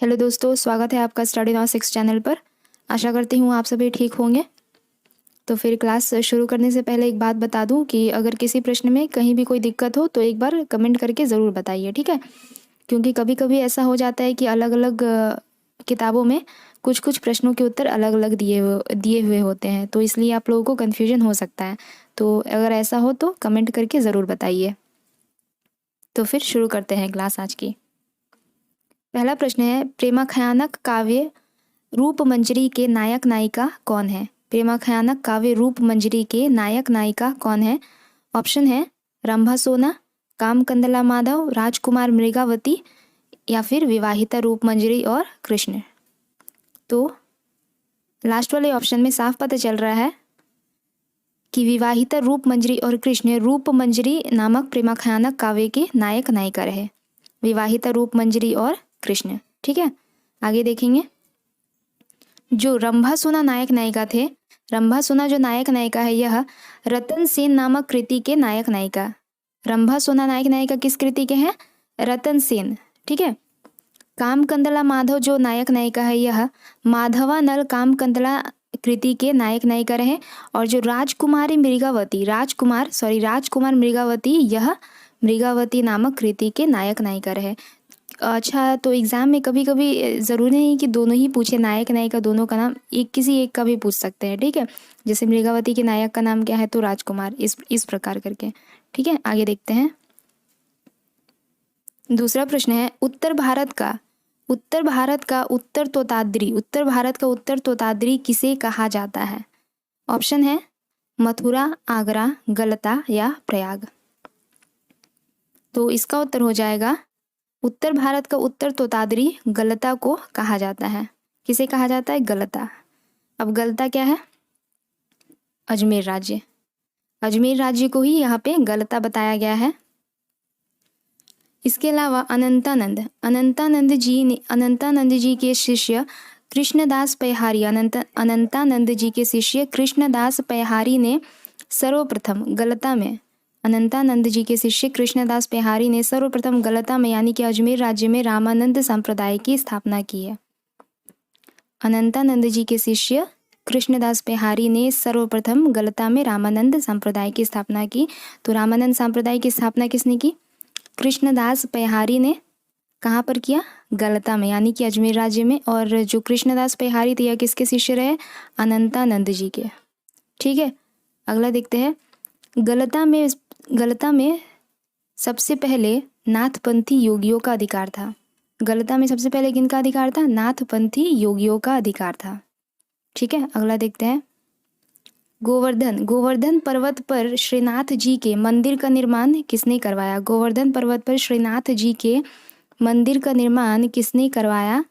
Hello दोस्तों, स्वागत है आपका स्टडी नाउ 6 चैनल पर। आशा करती हूँ आप सभी ठीक होंगे। तो फिर क्लास शुरू करने से पहले एक बात बता दूँ कि अगर किसी प्रश्न में कहीं भी कोई दिक्कत हो तो एक बार कमेंट करके ज़रूर बताइए, ठीक है। क्योंकि कभी कभी ऐसा हो जाता है कि अलग अलग किताबों में कुछ कुछ प्रश्नों के उत्तर अलग अलग दिए हुए होते हैं, तो इसलिए आप लोगों को कन्फ्यूजन हो सकता है। तो अगर ऐसा हो तो कमेंट करके ज़रूर बताइए। तो फिर शुरू करते हैं क्लास आज की। पहला प्रश्न है, प्रेमाख्यानक काव्य रूपमंजरी के नायक नायिका कौन है? प्रेमाख्यानक काव्य रूपमंजरी के नायक नायिका कौन है? ऑप्शन है रंभा सोना, कामकंदला माधव, राजकुमार मृगावती या फिर विवाहिता रूपमंजरी और कृष्ण। तो लास्ट वाले ऑप्शन में साफ पता चल रहा है कि विवाहिता रूपमंजरी और कृष्ण रूपमंजरी नामक प्रेमाख्यानक काव्य के नायक नायिका रहे। विवाहिता रूपमंजरी और कृष्ण, ठीक है। आगे देखेंगे। जो रंभा सोना नायक नायिका थे, रंभा सोना जो नायक नायिका है यह रतन सेन नामक कृति के नायक नायिका। रंभा सोना नायक नायिका किस कृति के हैं? रतन सेन, ठीक है। कामकंदला माधव जो नायक नायिका है यह माधवानल कामकंदला कृति के नायक नायिका रहे। और जो राजकुमारी मृगावती राजकुमार मृगावती यह मृगावती नामक कृति के नायक नायिका रहे। अच्छा, तो एग्ज़ाम में कभी कभी ज़रूरी नहीं कि दोनों ही पूछे, नायक नायिका दोनों का नाम किसी एक का भी पूछ सकते हैं, ठीक है। जैसे मृगावती के नायक का नाम क्या है तो राजकुमार, इस प्रकार करके, ठीक है। आगे देखते हैं। दूसरा प्रश्न है, उत्तर भारत का उत्तर तोताद्री किसे कहा जाता है? ऑप्शन है मथुरा, आगरा, गलता या प्रयाग। तो इसका उत्तर हो जाएगा उत्तर भारत का उत्तर तोताद्री गलता को कहा जाता है। किसे कहा जाता है? गलता। अब गलता क्या है? अजमेर राज्य। अजमेर राज्य को ही यहाँ पे गलता बताया गया है। इसके अलावा अनंतानंद जी के शिष्य कृष्णदास पयहारी अनंतानंद जी के शिष्य कृष्णदास पयहारी ने सर्वप्रथम गलता में अनंतानंद जी के शिष्य कृष्णदास पयहारी ने सर्वप्रथम गलता में यानी कि अजमेर राज्य में रामानंद संप्रदाय की स्थापना की है। अनंतानंद जी के शिष्य कृष्णदास पयहारी ने सर्वप्रथम गलता में रामानंद संप्रदाय की स्थापना की। तो रामानंद संप्रदाय की स्थापना किसने की? कृष्णदास पयहारी ने। कहाँ पर किया? गलता में, यानी कि अजमेर राज्य में। और जो कृष्णदास पयहारी थे यह किसके शिष्य रहे? अनंतानंद जी के, ठीक है। अगला देखते हैं। गलता में सबसे पहले नाथपंथी योगियों का अधिकार था। गलता में सबसे पहले किनका अधिकार था? नाथपंथी योगियों का अधिकार था, ठीक है। अगला देखते हैं। गोवर्धन पर्वत पर श्रीनाथ जी के मंदिर का निर्माण किसने करवाया? गोवर्धन पर्वत पर श्रीनाथ जी के मंदिर का निर्माण किसने करवाया?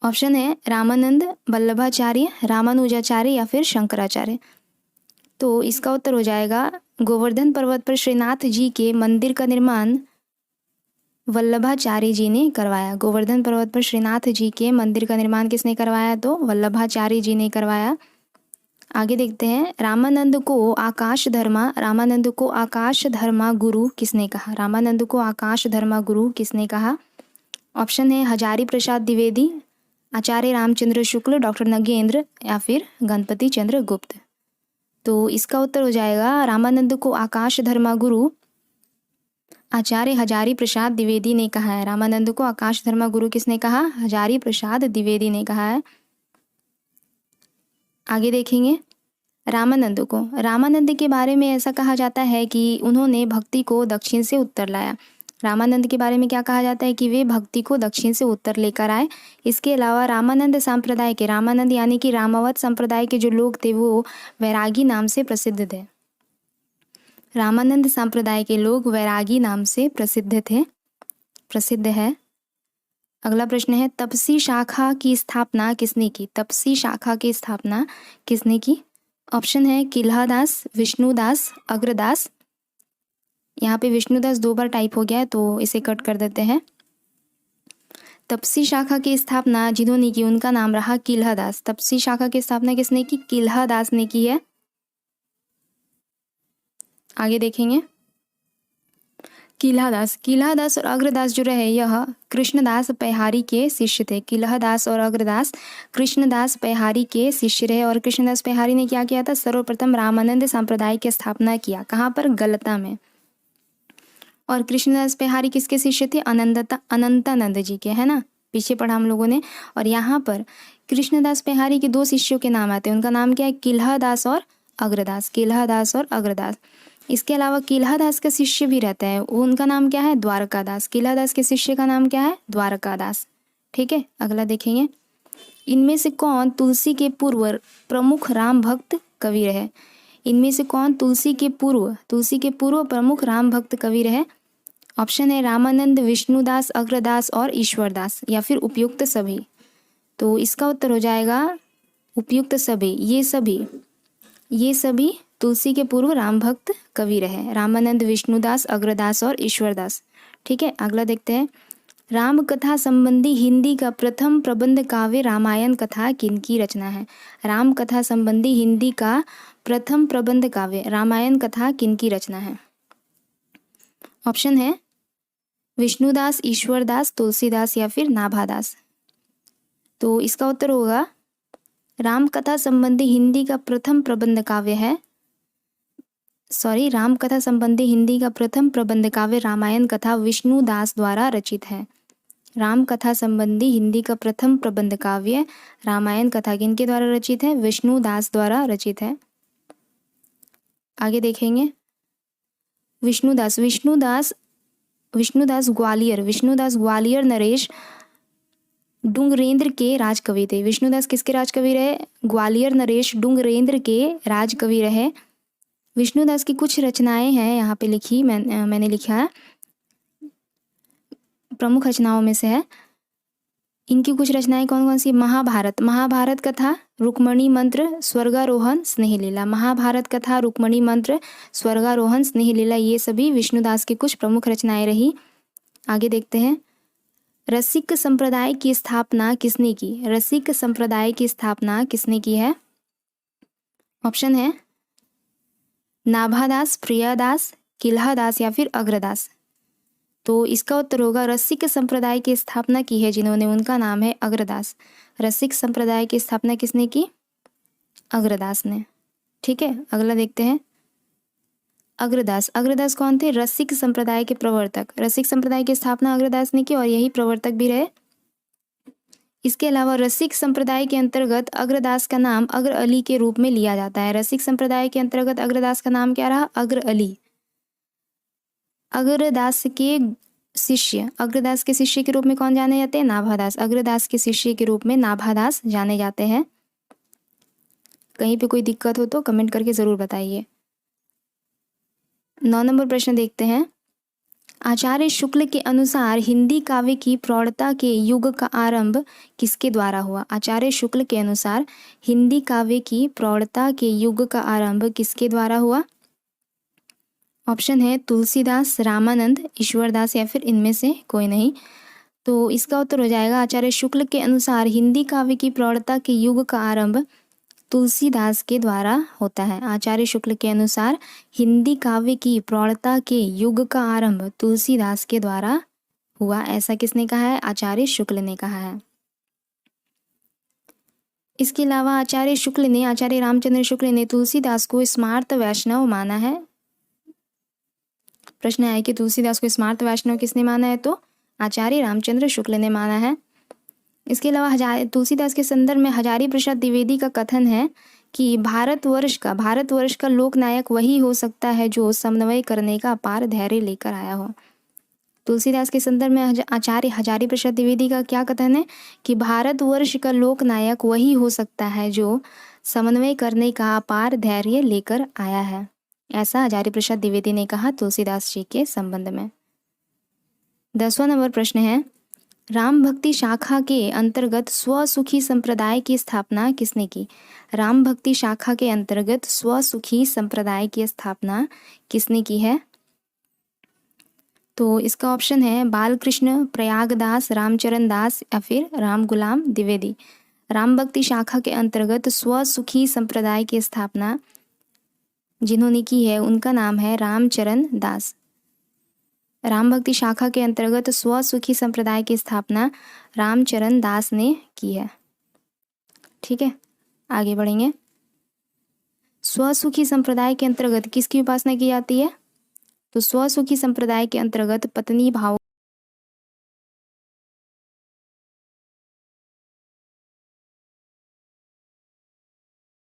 ऑप्शन है रामानंद, वल्लभाचार्य, रामानुजाचार्य या फिर शंकराचार्य। तो इसका उत्तर हो जाएगा गोवर्धन पर्वत पर श्रीनाथ जी के मंदिर का निर्माण वल्लभाचार्य जी ने करवाया। गोवर्धन पर्वत पर श्रीनाथ जी के मंदिर का निर्माण किसने करवाया? तो वल्लभाचार्य जी ने करवाया। आगे देखते हैं। रामानंद को आकाश धर्मा गुरु किसने कहा? रामानंद को आकाश धर्मा गुरु किसने कहा? ऑप्शन है हजारी प्रसाद द्विवेदी, आचार्य रामचंद्र शुक्ल, डॉक्टर नगेंद्र या फिर गणपति चंद्र गुप्त। तो इसका उत्तर हो जाएगा रामानंद को आकाश धर्मा गुरु आचार्य हजारी प्रसाद द्विवेदी ने कहा है। रामानंद को आकाश धर्मा गुरु किसने कहा? हजारी प्रसाद द्विवेदी ने कहा है। आगे देखेंगे। रामानंद के बारे में ऐसा कहा जाता है कि उन्होंने भक्ति को दक्षिण से उत्तर लाया। रामानंद के बारे में क्या कहा जाता है? कि वे भक्ति को दक्षिण से उत्तर लेकर आए। इसके अलावा रामानंद संप्रदाय के, रामानंद यानी कि रामावत संप्रदाय के जो लोग थे वो वैरागी नाम से प्रसिद्ध थे। रामानंद संप्रदाय के लोग वैरागी नाम से प्रसिद्ध है। अगला प्रश्न है, तपसी शाखा की स्थापना किसने की? तपसी शाखा की स्थापना किसने की? ऑप्शन है किल्हादास, विष्णुदास, अग्रदास। यहाँ पे विष्णुदास 2 बार टाइप हो गया है तो इसे कट कर देते हैं। तपसी शाखा की स्थापना जिन्होंने की उनका नाम रहा किल्हादास। तपसी शाखा की स्थापना किसने की? किल्हादास ने की है। आगे देखेंगे। किल्हादास और अग्रदास जो रहे यह कृष्णदास पैहारी के शिष्य थे। किल्हादास और अग्रदास कृष्णदास पैहारी के शिष्य रहे और कृष्णदास पैहारी ने क्या किया था, सर्वप्रथम रामानंद संप्रदाय की स्थापना किया। कहाँ पर, गलता में। और कृष्णदास पैहारी किसके शिष्य थे, अनंतानंद जी के, है ना, पीछे पढ़ा हम लोगों ने। और यहाँ पर कृष्णदास पैहारी के 2 शिष्यों के नाम आते हैं, उनका नाम क्या है, किल्हादास और अग्रदास। किल्हादास और अग्रदास। इसके अलावा किल्हादास का शिष्य भी रहता है, उनका नाम क्या है, द्वारकादास। किल्हादास के शिष्य का नाम क्या है, द्वारकादास। ठीक है, अगला देखेंगे। इनमें से कौन तुलसी के पूर्व प्रमुख राम भक्त कवि रहे। इनमें से कौन तुलसी के पूर्व प्रमुख राम भक्त कवि रहे। ऑप्शन है रामानंद, विष्णुदास, अग्रदास और ईश्वरदास, या फिर उपयुक्त सभी। तो इसका उत्तर हो जाएगा उपयुक्त सभी। ये सभी तुलसी के पूर्व राम भक्त कवि रहे, रामानंद, विष्णुदास, अग्रदास और ईश्वरदास। ठीक है, अगला देखते हैं। राम कथा संबंधी हिंदी का प्रथम प्रबंध काव्य रामायण कथा किनकी रचना है। राम कथा संबंधी हिंदी का प्रथम प्रबंध काव्य रामायण कथा किनकी रचना है। ऑप्शन है विष्णुदास, ईश्वरदास, तुलसीदास या फिर नाभादास। तो इसका उत्तर होगा राम कथा संबंधी हिंदी का प्रथम प्रबंध काव्य है, राम कथा संबंधी हिंदी का प्रथम प्रबंध काव्य रामायण कथा विष्णुदास द्वारा रचित है। राम कथा संबंधी हिंदी का प्रथम प्रबंध काव्य रामायण कथा किनके द्वारा रचित है, विष्णुदास द्वारा रचित है। आगे देखेंगे। विष्णुदास ग्वालियर नरेश डुंगरेंद्र के राजकवि थे। विष्णुदास किसके राजकवि रहे, ग्वालियर नरेश डुंगरेंद्र के राजकवि रहे। विष्णुदास की कुछ रचनाएं हैं यहाँ पे लिखी, मैंने लिखा है, प्रमुख रचनाओं में से है। इनकी कुछ रचनाएं कौन कौन सी, महाभारत कथा, रुक्मणी मंत्र, स्वर्गारोहण, स्नेहलीला। महाभारत कथा, रुक्मणी मंत्र, स्वर्गारोहण, स्नेहलीला, ये सभी विष्णुदास की कुछ प्रमुख रचनाएं रही। आगे देखते हैं। रसिक संप्रदाय की स्थापना किसने की। रसिक संप्रदाय की स्थापना किसने की है। ऑप्शन है नाभादास, प्रियादास, किल्हादास या फिर अग्रदास। तो इसका उत्तर होगा रसिक संप्रदाय की स्थापना की है जिन्होंने, उनका नाम है अग्रदास। रसिक संप्रदाय की स्थापना किसने की, अग्रदास ने। ठीक है, अगला देखते हैं। अग्रदास कौन थे, रसिक संप्रदाय के प्रवर्तक। रसिक संप्रदाय की स्थापना अग्रदास ने की और यही प्रवर्तक भी रहे। इसके अलावा रसिक संप्रदाय के अंतर्गत अग्रदास का नाम अग्र अली के रूप में लिया जाता है। रसिक संप्रदाय के अंतर्गत अग्रदास का नाम क्या रहा, अग्र अली। अग्रदास के शिष्य के रूप में कौन जाने जाते हैं, नाभादास। अग्रदास के शिष्य के रूप में नाभादास जाने जाते हैं। कहीं पे कोई दिक्कत हो तो कमेंट करके जरूर बताइए। 9 नंबर प्रश्न देखते हैं। आचार्य शुक्ल के अनुसार हिंदी काव्य की प्रौढ़ता के युग का आरंभ किसके द्वारा हुआ। आचार्य शुक्ल के अनुसार हिंदी काव्य की प्रौढ़ता के युग का आरंभ किसके द्वारा हुआ। ऑप्शन है तुलसीदास, रामानंद, ईश्वरदास या फिर इनमें से कोई नहीं। तो इसका उत्तर हो जाएगा आचार्य शुक्ल के अनुसार हिंदी काव्य की प्रौढ़ता के युग का आरंभ तुलसीदास के द्वारा होता है। आचार्य शुक्ल के अनुसार हिंदी काव्य की प्रौढ़ता के युग का आरंभ तुलसीदास के द्वारा हुआ। ऐसा किसने कहा है, आचार्य शुक्ल ने कहा है। इसके अलावा आचार्य रामचंद्र शुक्ल ने तुलसीदास को स्मार्त वैष्णव माना है। प्रश्न है कि तुलसीदास को स्मार्त वैष्णव किसने माना है, तो आचार्य रामचंद्र शुक्ल ने माना है। इसके अलावा तुलसीदास के संदर्भ में हजारी प्रसाद द्विवेदी का कथन है कि भारतवर्ष का लोकनायक वही हो सकता है जो समन्वय करने का अपार धैर्य लेकर आया हो। तुलसीदास के संदर्भ में आचार्य हजारी प्रसाद द्विवेदी का क्या कथन है कि भारतवर्ष का लोकनायक वही हो सकता है जो समन्वय करने का अपार धैर्य लेकर आया है। ऐसा हजारी प्रसाद द्विवेदी ने कहा तुलसीदास जी के संबंध में। 10वां नंबर प्रश्न है। राम भक्ति शाखा के अंतर्गत स्वसुखी संप्रदाय की स्थापना किसने की। राम भक्ति शाखा के अंतर्गत स्वसुखी संप्रदाय की स्थापना किसने की है। तो इसका ऑप्शन है बालकृष्ण, प्रयागदास, रामचरण दास या फिर राम गुलाम द्विवेदी। राम भक्ति शाखा के अंतर्गत स्वसुखी संप्रदाय की स्थापना जिन्होंने की है उनका नाम है रामचरण दास। राम भक्ति शाखा के अंतर्गत स्वसुखी संप्रदाय की स्थापना रामचरण दास ने की है। ठीक है, आगे बढ़ेंगे। स्वसुखी संप्रदाय के अंतर्गत किसकी उपासना की जाती है? तो स्वसुखी संप्रदाय के अंतर्गत पत्नी भाव